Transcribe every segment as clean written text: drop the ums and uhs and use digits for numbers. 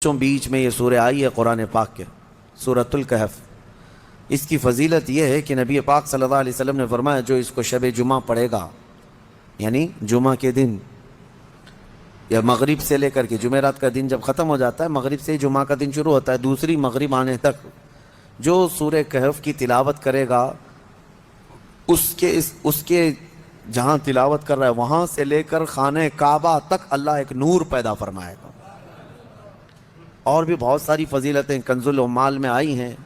बीच में ये सूरह आई है कुरान पाक के, सूरतुल कहफ। इसकी फजीलत ये है कि नबी पाक सल्लल्लाहु अलैहि वसल्लम ने फरमाया जो इसको शब जुमा पढ़ेगा, यानी जुमा के दिन या मगरिब से लेकर के जुमेरात का दिन जब ख़त्म हो जाता है, मगरिब से जुमा का दिन शुरू होता है, दूसरी मगरिब आने तक जो सूरह कहफ की तिलावत करेगा उसके जहाँ तिलावत कर रहा है वहाँ से लेकर खाने काबा तक अल्लाह एक नूर पैदा फरमाएगा। और भी बहुत सारी फजीलतें कंजुल उम्माल में आई हैं।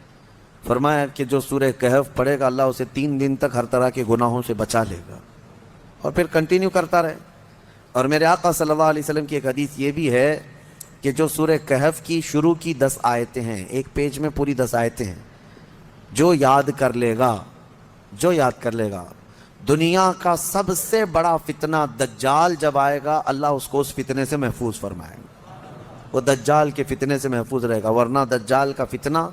फरमाया कि जो सूरह कहफ पढ़ेगा अल्लाह उसे 3 दिन तक हर तरह के गुनाहों से बचा लेगा और फिर कंटिन्यू करता रहे। और मेरे आका सल्लल्लाहु अलैहि वसल्लम की एक हदीस ये भी है कि जो सूरह कहफ की शुरू की 10 आयतें हैं, एक पेज में पूरी 10 आयतें हैं, जो याद कर लेगा दुनिया का सबसे बड़ा फितना दज्जाल जब आएगा अल्लाह उसको उस फितने से महफूज फरमाएगा। वो दज्जाल के फितने से महफूज रहेगा, वरना दज्जाल का फितना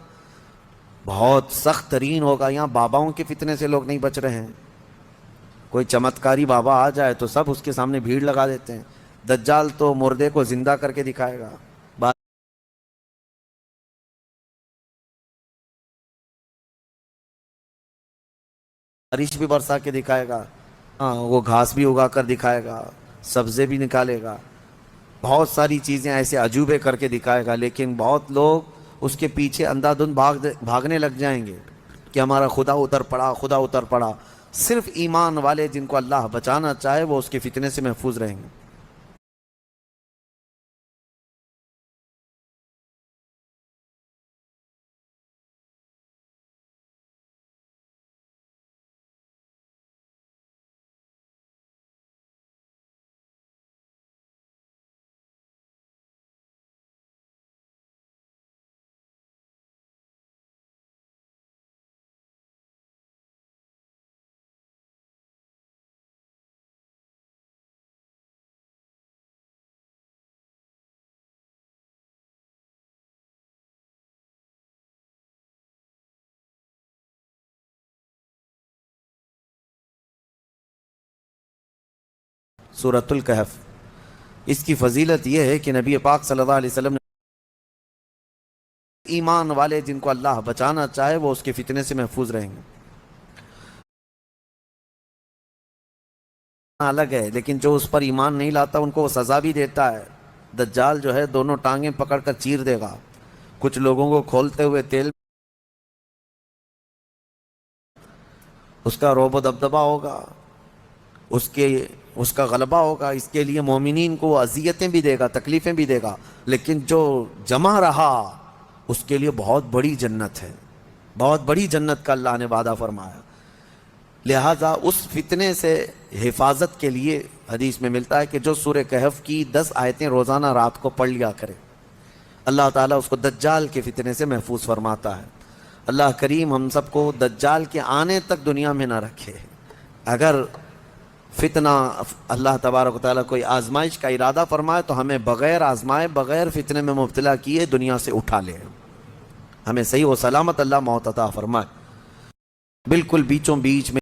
बहुत सख्त तरीन होगा। यहाँ बाबाओं के फितने से लोग नहीं बच रहे हैं। कोई चमत्कारी बाबा आ जाए तो सब उसके सामने भीड़ लगा देते हैं। दज्जाल तो मुर्दे को जिंदा करके दिखाएगा, बारिश भी बरसा के दिखाएगा, हाँ वो घास भी उगा कर दिखाएगा, सब्जे भी निकालेगा, बहुत सारी चीज़ें ऐसे अजूबे करके दिखाएगा। लेकिन बहुत लोग उसके पीछे अंधाधुंध भागने लग जाएंगे कि हमारा खुदा उतर पड़ा। सिर्फ ईमान वाले जिनको अल्लाह बचाना चाहे वो उसके फितने से महफूज रहेंगे। सूरतुल कहफ। इसकी फजीलत यह है कि नबी पाक सल्लल्लाहु अलैहि वसल्लम ने ईमान वाले जिनको अल्लाह बचाना चाहे वो उसके फितने से महफूज रहेंगे। अलग है, लेकिन जो उस पर ईमान नहीं लाता उनको वो सजा भी देता है। दज्जाल जो है दोनों टांगें पकड़कर चीर देगा, कुछ लोगों को खोलते हुए तेल, उसका रोब दबदबा होगा, उसका गलबा होगा। इसके लिए मोमिनीन को अजियतें भी देगा, तकलीफ़ें भी देगा, लेकिन जो जमा रहा उसके लिए बहुत बड़ी जन्नत है, बहुत बड़ी जन्नत का अल्लाह ने वादा फरमाया। लिहाजा उस फितने से हिफाजत के लिए हदीस में मिलता है कि जो सूरह कहफ की 10 आयतें रोज़ाना रात को पढ़ लिया करे, अल्लाह ताला उसको दज्जाल के फितने से महफूज फरमाता है। अल्लाह करीम हम सबको दज्जाल के आने तक दुनिया में ना रखे। अगर फितना अल्लाह तबारक व तआला कोई आजमाइश का इरादा फरमाए तो हमें बग़ैर आजमाए, बग़ैर फितने में मुब्तला किए दुनिया से उठा ले, हमें सही व सलामत अल्लाह मौत अता फरमाए। बिल्कुल बीचों बीच में